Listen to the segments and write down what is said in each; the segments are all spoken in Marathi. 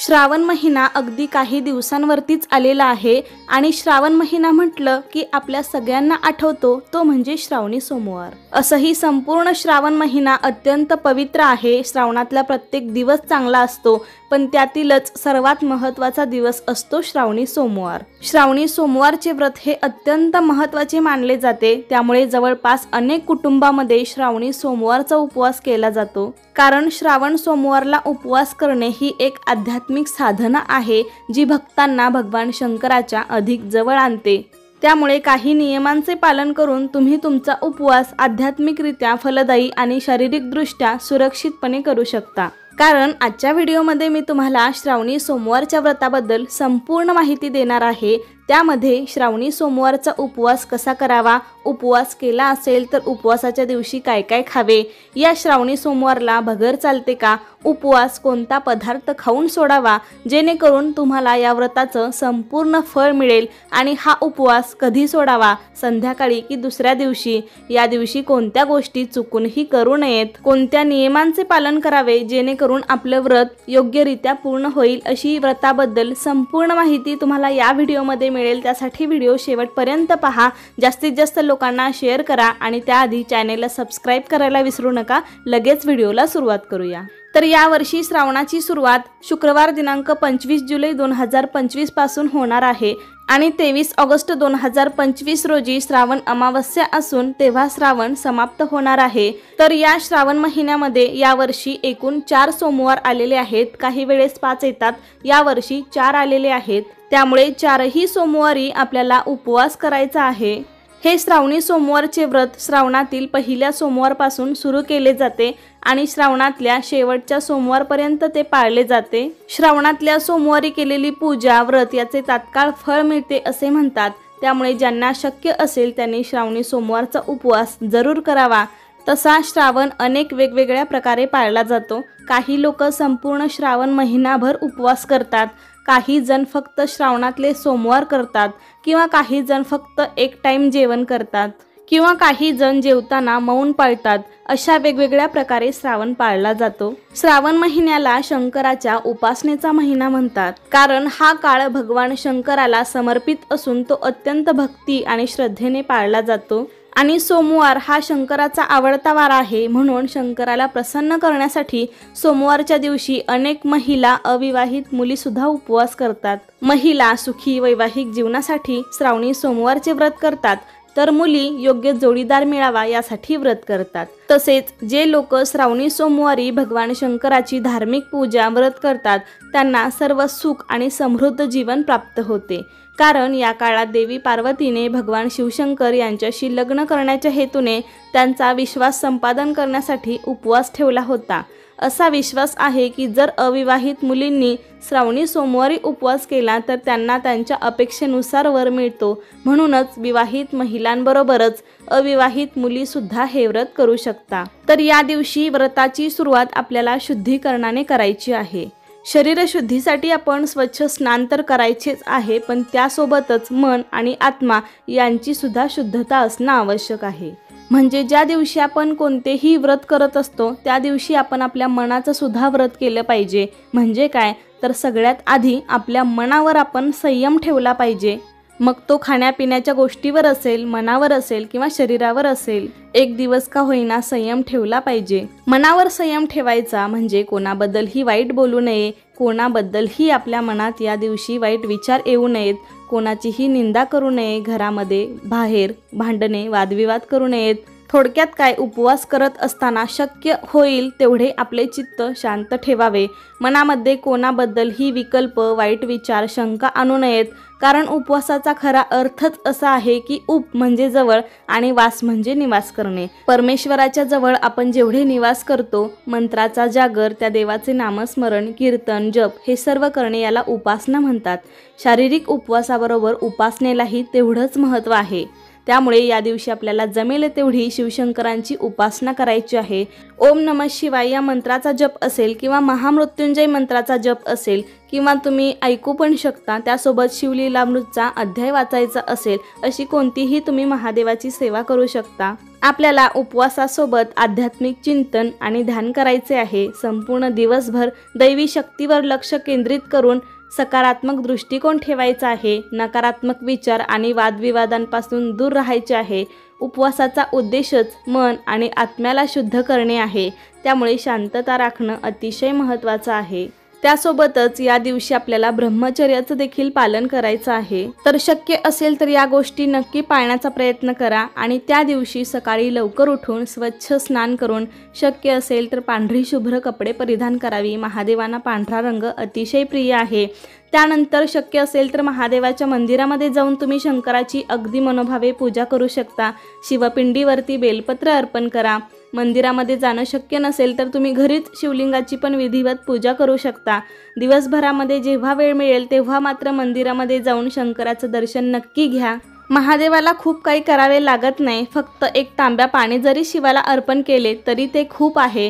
श्रावण महिना अगदी काही दिवसांवरतीच आलेला आहे आणि श्रावण महिना म्हटलं की आपल्या सगळ्यांना आठवतो तो म्हणजे श्रावणी सोमवार। असंही संपूर्ण श्रावण महिना अत्यंत पवित्र आहे। श्रावणातला प्रत्येक दिवस चांगला असतो, पण त्यातीलच सर्वात महत्त्वाचा दिवस असतो श्रावणी सोमवार। श्रावणी सोमवारचे व्रत हे अत्यंत महत्त्वाचे मानले जाते, त्यामुळे जवळपास अनेक कुटुंबामध्ये श्रावणी सोमवारचा उपवास केला जातो। कारण श्रावण सोमवारला उपवास करणे ही एक आध्यात्मिक साधना आहे, जी भक्तांना भगवान शंकराच्या अधिक जवळ आणते। त्यामुळे काही नियमांचे पालन करून तुम्ही तुमचा उपवास आध्यात्मिकरित्या फलदायी आणि शारीरिकदृष्ट्या सुरक्षितपणे करू शकता। कारण आजच्या व्हिडिओमध्ये मी तुम्हाला श्रावणी सोमवारच्या व्रताबद्दल संपूर्ण माहिती देणार आहे। त्यामध्ये श्रावणी सोमवारचा उपवास कसा करावा, उपवास केला असेल तर उपवासाच्या दिवशी काय काय खावे, या श्रावणी सोमवारला भगर चालते का, उपवास कोणता पदार्थ खाऊन सोडावा जेणेकरून तुम्हाला या व्रताचं संपूर्ण फळ मिळेल, आणि हा उपवास कधी सोडावा, संध्याकाळी की दुसऱ्या दिवशी, या दिवशी कोणत्या गोष्टी चुकूनही करू नयेत, कोणत्या नियमांचे पालन करावे जेणेकरून आपलं व्रत योग्यरित्या पूर्ण होईल, अशी व्रताबद्दल संपूर्ण माहिती तुम्हाला या व्हिडिओमध्ये मिळेल। त्यासाठी व्हिडिओ शेवटपर्यंत पहा, जास्तीत जास्त लोकांना शेअर करा आणि त्याआधी चॅनेलला सबस्क्राइब करायला विसरू नका। लगेच व्हिडिओला सुरुवात करूया। तर यावर्षी श्रावणाची सुरुवात शुक्रवार दिनांक 25 जुलै 2025 पासून होणार आहे आणि 23 ऑगस्ट 2025 रोजी श्रावण अमावस्या असून तेव्हा श्रावण समाप्त होणार आहे। तर या श्रावण महिन्यामध्ये यावर्षी एकूण 4 सोमवार आलेले आहेत, काही वेळेस 5 येतात, यावर्षी 4 आलेले आहेत। त्यामुळे 4ही सोमवारी आपल्याला उपवास करायचा आहे। हे श्रावणी सोमवारचे व्रत श्रावणातील पहिल्या सोमवारपासून सुरू केले जाते आणि श्रावणातल्या शेवटच्या सोमवारपर्यंत ते पाळले जाते। श्रावणातल्या सोमवारी केलेली पूजा, व्रत याचे तात्काळ फळ मिळते असे म्हणतात। त्यामुळे ज्यांना शक्य असेल त्यांनी श्रावणी सोमवारचा उपवास जरूर करावा। तसा श्रावण अनेक वेगवेगळ्या प्रकारे पाळला जातो। काही लोक संपूर्ण श्रावण महिनाभर उपवास करतात, काही जण फक्त श्रावणातले सोमवार करतात, किंवा काही जण फक्त एक टाइम जेवण करतात, किंवा काही जण जेवताना मौन पाळतात। अशा वेगवेगळ्या प्रकारे श्रावण पाळला जातो। श्रावण महिन्याला शंकराच्या उपासनेचा महिना म्हणतात, कारण हा काळ भगवान शंकराला समर्पित असून तो अत्यंत भक्ती आणि श्रद्धेने पाळला जातो। आणि सोमवार हा शंकराचा आवडता वार आहे, म्हणून शंकराला प्रसन्न करण्यासाठी सोमवारच्या दिवशी अनेक महिला, अविवाहित मुली सुद्धा उपवास करतात। महिला सुखी वैवाहिक जीवनासाठी श्रावणी सोमवारचे व्रत करतात, तर मुली योग्य जोडीदार मिळावा यासाठी व्रत करतात। तसेच जे लोक श्रावणी सोमवारी भगवान शंकराची धार्मिक पूजा, व्रत करतात त्यांना सर्व सुख आणि समृद्ध जीवन प्राप्त होते। कारण या काळात देवी पार्वतीने भगवान शिवशंकर यांच्याशी लग्न करण्याच्या हेतूने त्यांचा विश्वास संपादन करण्यासाठी उपवास ठेवला होता। असा विश्वास आहे की जर अविवाहित मुलींनी श्रावणी सोमवारी उपवास केला तर त्यांना त्यांच्या अपेक्षेनुसार वर मिळतो। म्हणूनच विवाहित महिलांबरोबरच अविवाहित मुली सुद्धा हे व्रत करू शकता। तर या दिवशी व्रताची सुरुवात आपल्याला शुद्धीकरणाने करायची आहे। शरीर शुद्धीसाठी आपण स्वच्छ स्नान तर करायचेच आहे, पण त्यासोबतच मन आणि आत्मा यांची सुद्धा शुद्धता असणं आवश्यक आहे। म्हणजे ज्या दिवशी आपण कोणतेही व्रत करत असतो त्या दिवशी आपण आपल्या मनाचं सुद्धा व्रत केलं पाहिजे। म्हणजे काय तर सगळ्यात आधी आपल्या मनावर आपण संयम ठेवला पाहिजे। मग तो खाण्यापिण्याच्या गोष्टीवर असेल, मनावर असेल किंवा शरीरावर असेल, एक दिवस का होईना संयम ठेवला पाहिजे। मनावर संयम ठेवायचा म्हणजे कोणाबद्दलही वाईट बोलू नये, कोणाबद्दलही आपल्या मनात या दिवशी वाईट विचार येऊ नयेत, कोणाचीही निंदा करू नये, घरामध्ये बाहेर भांडणे, वादविवाद करू नयेत। थोडक्यात काय, उपवास करत असताना शक्य होईल तेवढे आपले चित्त शांत ठेवावे। मनामध्ये कोणाबद्दलही विकल्प, वाईट विचार, शंका आणू नयेत। कारण उपवासाचा खरा अर्थच असा आहे की उप म्हणजे जवळ आणि वास म्हणजे निवास करणे। परमेश्वराच्या जवळ आपण जेवढे निवास करतो, मंत्राचा जागर, त्या देवाचे नामस्मरण, कीर्तन, जप हे सर्व करणे याला उपासना म्हणतात। शारीरिक उपवासाबरोबर उपासनेलाही तेवढंच महत्त्व आहे। त्यामुळे या दिवशी आपल्याला जमेल तेवढी शिवशंकरांची उपासना करायची आहे। ओम नमः शिवाय या मंत्राचा जप असेल किंवा महामृत्युंजय मंत्राचा जप असेल किंवा तुम्ही ऐकू पण शकता, त्यासोबत शिवलीलामृतचा अध्याय वाचायचा असेल, अशी कोणतीही तुम्ही महादेवाची सेवा करू शकता। आपल्याला उपवासासोबत आध्यात्मिक चिंतन आणि ध्यान करायचे आहे। संपूर्ण दिवसभर दैवी शक्तीवर लक्ष केंद्रित करून सकारात्मक दृष्टिकोन ठेवायचा आहे। नकारात्मक विचार आणि वादविवादांपासून दूर राहायचे आहे। उपवासाचा उद्देशच मन आणि आत्म्याला शुद्ध करणे आहे, त्यामुळे शांतता राखणं अतिशय महत्त्वाचं आहे। त्यासोबतच या दिवशी आपल्याला ब्रह्मचर्याचं देखील पालन करायचं आहे। तर शक्य असेल तर या गोष्टी नक्की पाळण्याचा प्रयत्न करा आणि त्या दिवशी सकाळी लवकर उठून स्वच्छ स्नान करून शक्य असेल तर पांढरी शुभ्र कपडे परिधान करावी। महादेवांना पांढरा रंग अतिशय प्रिय आहे। त्यानंतर शक्य असेल तर महादेवाच्या मंदिरामध्ये जाऊन तुम्ही शंकराची अगदी मनोभावे पूजा करू शकता। शिवपिंडीवरती बेलपत्र अर्पण करा। मंदिरामध्ये जाणं शक्य नसेल तर तुम्ही घरीच शिवलिंगाची पण विधिवत पूजा करू शकता। दिवसभरामध्ये जेव्हा वेळ मिळेल तेव्हा मात्र मंदिरामध्ये जाऊन शंकराचं दर्शन नक्की घ्या। महादेवाला खूप काही करावे लागत नाही, फक्त एक तांब्या पाणी जरी शिवाला अर्पण केले तरी ते खूप आहे।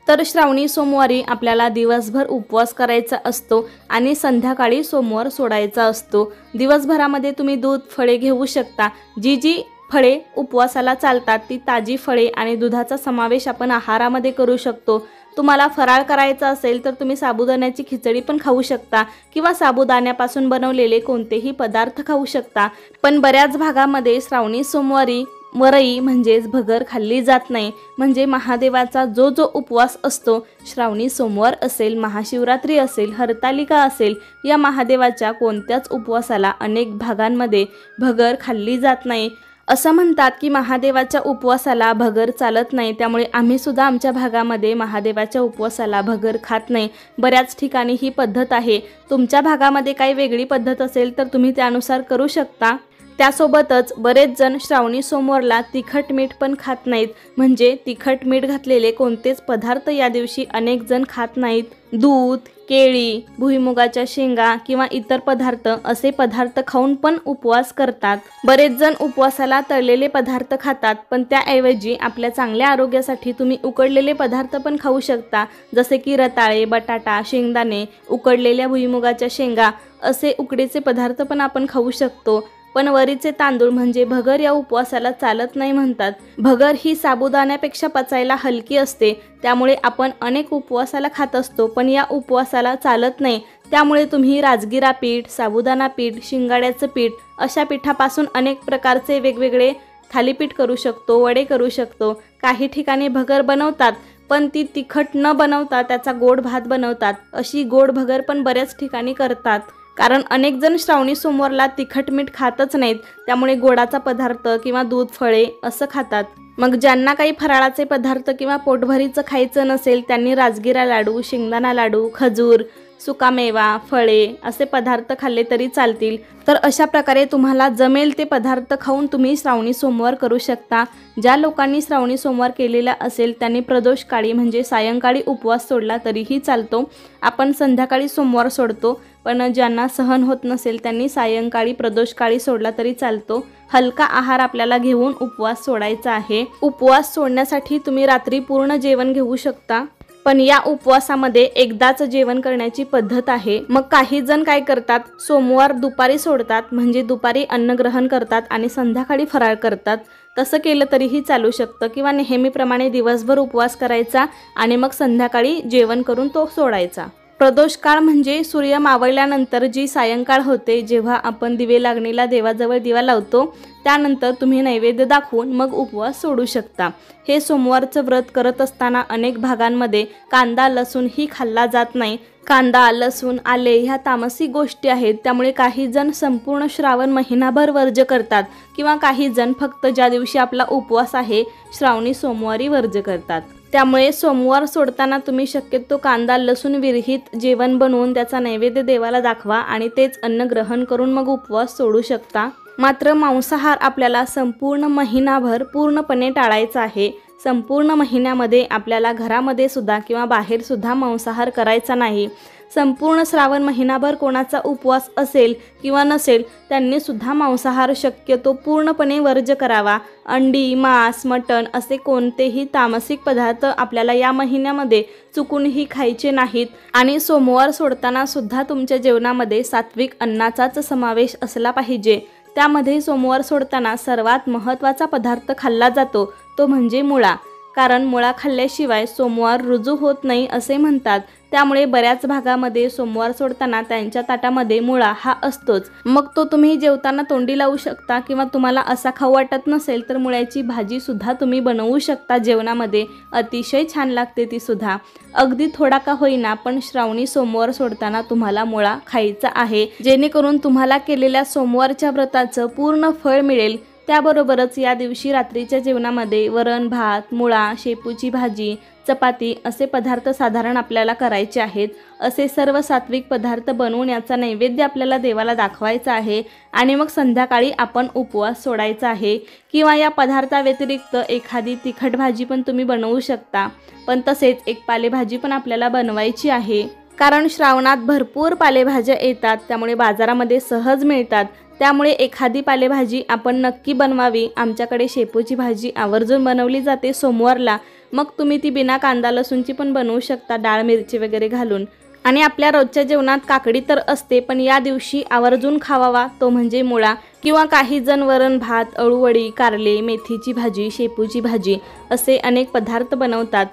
तर श्रावणी सोमवारी आपल्याला दिवसभर उपवास करायचा असतो आणि संध्याकाळी सोमवार सोडायचा असतो। दिवसभरामध्ये तुम्ही दूध, फळे घेऊ शकता। जी फळे उपवासाला चालतात ती ताजी फळे आणि दुधाचा समावेश आपण आहारामध्ये करू शकतो। तुम्हाला फराळ करायचा असेल तर तुम्ही साबुदाण्याची खिचडी पण खाऊ शकता किंवा साबुदाण्यापासून बनवलेले कोणतेही पदार्थ खाऊ शकता। पण बऱ्याच भागामध्ये श्रावणी सोमवारी वरई म्हणजेच भगर खाल्ली जात नाही। म्हणजे महादेवाचा जो उपवास असतो, श्रावणी सोमवार असेल, महाशिवरात्री असेल, हरतालिका असेल, या महादेवाच्या कोणत्याच उपवासाला अनेक भागांमध्ये भगर खाल्ली जात नाही। असं म्हणतात की महादेवाच्या उपवासाला भगर चालत नाही, त्यामुळे आम्ही सुद्धा आमच्या भागामध्ये महादेवाच्या उपवासाला भगर खात नाही। बऱ्याच ठिकाणी ही पद्धत आहे। तुमच्या भागामध्ये काही वेगळी पद्धत असेल तर तुम्ही त्यानुसार करू शकता। त्यासोबतच बरेच जण श्रावणी सोमवारला तिखट मीठ पण खात नाहीत, म्हणजे तिखट मीठ घातलेले कोणतेच पदार्थ या दिवशी अनेक जण खात नाहीत। दूध, केळी, भुईमुगाच्या शेंगा किंवा इतर पदार्थ असे पदार्थ खाऊन पण उपवास करतात। बरेच जण उपवासाला तळलेले पदार्थ खातात, पण त्याऐवजी आपल्या चांगल्या आरोग्यासाठी तुम्ही उकडलेले पदार्थ पण खाऊ शकता, जसे की रताळे, बटाटा, शेंगदाणे, उकडलेल्या भुईमुगाच्या शेंगा असे उकडीचे पदार्थ पण आपण खाऊ शकतो। पण वरीचे तांदूळ म्हणजे भगर या उपवासाला चालत नाही म्हणतात। भगर ही साबुदाण्यापेक्षा पचायला हलकी असते, त्यामुळे आपण अनेक उपवासाला खात असतो, पण या उपवासाला चालत नाही। त्यामुळे तुम्ही राजगिरा पीठ, साबुदाणा पीठ, शिंगाड्याचं पीठ अशा पिठापासून अनेक प्रकारचे वेगवेगळे थालीपीठ करू शकतो, वडे करू शकतो। काही ठिकाणी भगर बनवतात, पण ती तिखट न बनवता त्याचा गोड भात बनवतात। अशी गोड भगर पण बऱ्याच ठिकाणी करतात, कारण अनेक जण श्रावणी सोमवारला तिखट मीठ खातच नाहीत, त्यामुळे गोडाचा पदार्थ किंवा दूध, फळे असं खातात। मग ज्यांना काही फराळाचे पदार्थ किंवा पोटभरीचं खायचं नसेल त्यांनी राजगिरा लाडू, शेंगदाणा लाडू, खजूर, सुकामेवा, फळे असे पदार्थ खाल्ले तरी चालतील। तर अशा प्रकारे तुम्हाला जमेल ते पदार्थ खाऊन तुम्ही श्रावणी सोमवार करू शकता। ज्या लोकांनी श्रावणी सोमवार केलेला असेल त्यांनी प्रदोष काळी म्हणजे सायंकाळी उपवास सोडला तरीही चालतो। आपण संध्याकाळी सोमवार सोडतो, पण ज्यांना सहन होत नसेल त्यांनी सायंकाळी प्रदोष काळी सोडला तरी चालतो। हलका आहार आपल्याला घेऊन उपवास सोडायचा आहे। उपवास सोडण्यासाठी तुम्ही रात्री पूर्ण जेवण घेऊ शकता, पण या उपवासामध्ये एकदाच जेवण करण्याची पद्धत आहे। मग काही जण काय करतात, सोमवार दुपारी सोडतात, म्हणजे दुपारी अन्नग्रहण करतात आणि संध्याकाळी फराळ करतात। तसं केलं तरीही चालू शकतं, किंवा नेहमीप्रमाणे दिवसभर उपवास करायचा आणि मग संध्याकाळी जेवण करून तो सोडायचा। प्रदोष काळ म्हणजे सूर्य मावळल्यानंतर जी सायंकाळ होते, जेव्हा आपण दिवे लागणीला देवाजवळ दिवा लावतो, त्यानंतर तुम्ही नैवेद्य दाखवून मग उपवास सोडू शकता। हे सोमवारचं व्रत करत असताना अनेक भागांमध्ये कांदा, लसूण ही खाल्ला जात नाही। कांदा, लसूण, आले ह्या तामसिक गोष्टी आहेत, त्यामुळे काही जण संपूर्ण श्रावण महिनाभर वर्ज्य करतात, किंवा काही जण फक्त ज्या दिवशी आपला उपवास आहे श्रावणी सोमवारी वर्ज्य करतात। त्यामुळे सोमवार सोडताना तुम्ही शक्यतो कांदा, लसूण विरहित जेवण बनवून त्याचा नैवेद्य देवाला दाखवा आणि तेच अन्न ग्रहण करून मग उपवास सोडू शकता। मात्र मांसाहार आपल्याला संपूर्ण महिनाभर पूर्णपणे टाळायचा आहे। संपूर्ण महिन्यामध्ये आपल्याला घरामध्ये सुद्धा किंवा बाहेर सुद्धा मांसाहार करायचा नाही। संपूर्ण श्रावण महिनाभर कोणाचा उपवास असेल किंवा नसेल त्यांनी सुद्धा मांसाहार शक्यतो पूर्णपणे वर्ज्य करावा। अंडी, मांस, मटण असे कोणतेही तामसिक पदार्थ आपल्याला या महिन्यामध्ये चुकूनही खायचे नाहीत। आणि सोमवार सोडताना सुद्धा तुमच्या जेवणामध्ये सात्विक अन्नाचाच समावेश असला पाहिजे। त्यामध्ये सोमवार सोडताना सर्वात महत्त्वाचा पदार्थ खाल्ला जातो तो म्हणजे मुळा, कारण मुळा खाल्ल्याशिवाय सोमवार रुजू होत नाही असे म्हणतात। त्यामुळे बऱ्याच भागामध्ये सोमवार सोडताना त्यांच्या ताटामध्ये मुळा हा असतोच। मग तो तुम्ही जेवताना तोंडी लावू शकता किंवा तुम्हाला असा खाऊ वाटत नसेल तर मुळ्याची भाजी सुद्धा तुम्ही बनवू शकता जेवणामध्ये, अतिशय छान लागते ती सुद्धा। अगदी थोडा का होईना पण श्रावणी सोमवार सोडताना तुम्हाला मुळा खायचा आहे, जेणेकरून तुम्हाला केलेल्या सोमवारच्या व्रताचं पूर्ण फळ मिळेल। त्याबरोबरच या दिवशी रात्रीच्या जेवणामध्ये वरण भात, मुळा, शेपूची भाजी, चपाती असे पदार्थ साधारण आपल्याला करायचे आहेत। असे सर्व सात्विक पदार्थ बनवून याचा नैवेद्य आपल्याला देवाला दाखवायचा आहे आणि मग संध्याकाळी आपण उपवास सोडायचा आहे। किंवा या पदार्थाव्यतिरिक्त एखादी तिखट भाजी पण तुम्ही बनवू शकता, पण तसेच एक पालेभाजी पण आपल्याला बनवायची आहे, कारण श्रावणात भरपूर पालेभाज्या येतात, त्यामुळे बाजारामध्ये सहज मिळतात। त्यामुळे एखादी पालेभाजी आपण नक्की बनवावी। आमच्याकडे शेपूची भाजी आवर्जून बनवली जाते सोमवारला, मग तुम्ही ती बिना कांदा लसूणची पण बनवू शकता, डाळ मिरची वगैरे घालून। आणि आपल्या रोजच्या जेवणात काकडी तर असते, पण या दिवशी आवर्जून खावावा तो म्हणजे मुळा। किंवा काही जण वरण भात, अळूवडी, कारले, मेथीची भाजी, शेपूची भाजी असे अनेक पदार्थ बनवतात।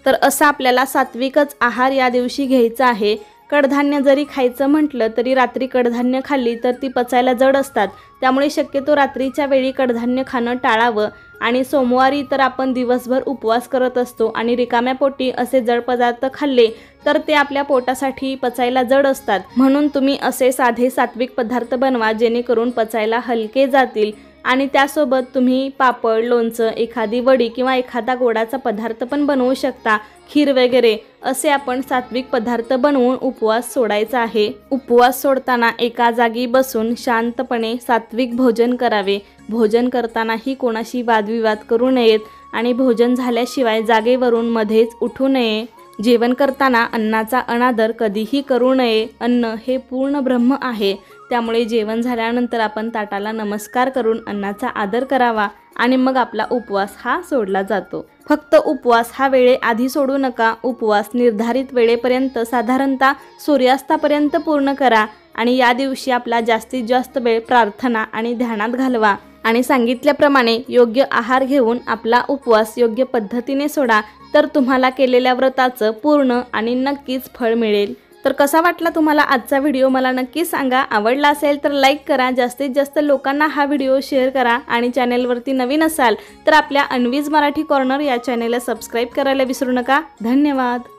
तर असा आपल्याला सात्विकच आहार या दिवशी घ्यायचा आहे। कडधान्य जरी खायचं म्हटलं तरी रात्री कडधान्य खाल्ली तर ती पचायला जड असतात, त्यामुळे शक्यतो रात्रीच्या वेळी कडधान्य खाणं टाळावं। आणि सोमवारी तर आपण दिवसभर उपवास करत असतो आणि रिकाम्या पोटी असे जड पदार्थ खाल्ले तर ते आपल्या पोटासाठी पचायला जड असतात, म्हणून तुम्ही असे साधे सात्विक पदार्थ बनवा जेणेकरून पचायला हलके जातील। आणि त्यासोबत तुम्ही पापड, लोणचं, एखादी वडी किंवा एखादा गोडाचा पदार्थ पण बनवू शकता, खीर वगैरे असे आपण सात्विक पदार्थ बनवून उपवास सोडायचा आहे। उपवास सोडताना एका जागी बसून शांतपणे सात्विक भोजन करावे। भोजन करतानाही कोणाशी वादविवाद करू नयेत आणि भोजन झाल्याशिवाय जागेवरून मध्येच उठू नये। जेवण करताना अन्नाचा अनादर कधीही करू नये। अन्न हे पूर्ण ब्रह्म आहे, त्यामुळे जेवण झाल्यानंतर आपण ताटाला नमस्कार करून अन्नाचा आदर करावा आणि मग आपला उपवास हा सोडला जातो। फक्त उपवास हा वेळेआधी सोडू नका, उपवास निर्धारित वेळेपर्यंत साधारणतः सूर्यास्तापर्यंत पूर्ण करा आणि या दिवशी आपला जास्तीत जास्त वेळ प्रार्थना आणि ध्यानात घालवा आणि सांगितल्याप्रमाणे योग्य आहार घेऊन आपला उपवास योग्य पद्धतीने सोडा, तर तुम्हाला केलेल्या व्रताचं पूर्ण आणि नक्कीच फळ मिळेल। तर कसा वाटला तुम्हाला आजचा व्हिडिओ मला नक्की सांगा। आवडला असेल तर लाईक करा, जास्तीत जास्त लोकांना हा व्हिडिओ शेअर करा आणि चॅनेलवरती नवीन असाल तर आपल्या अन्वीज मराठी कॉर्नर या चॅनेलला सबस्क्राईब करायला विसरू नका। धन्यवाद।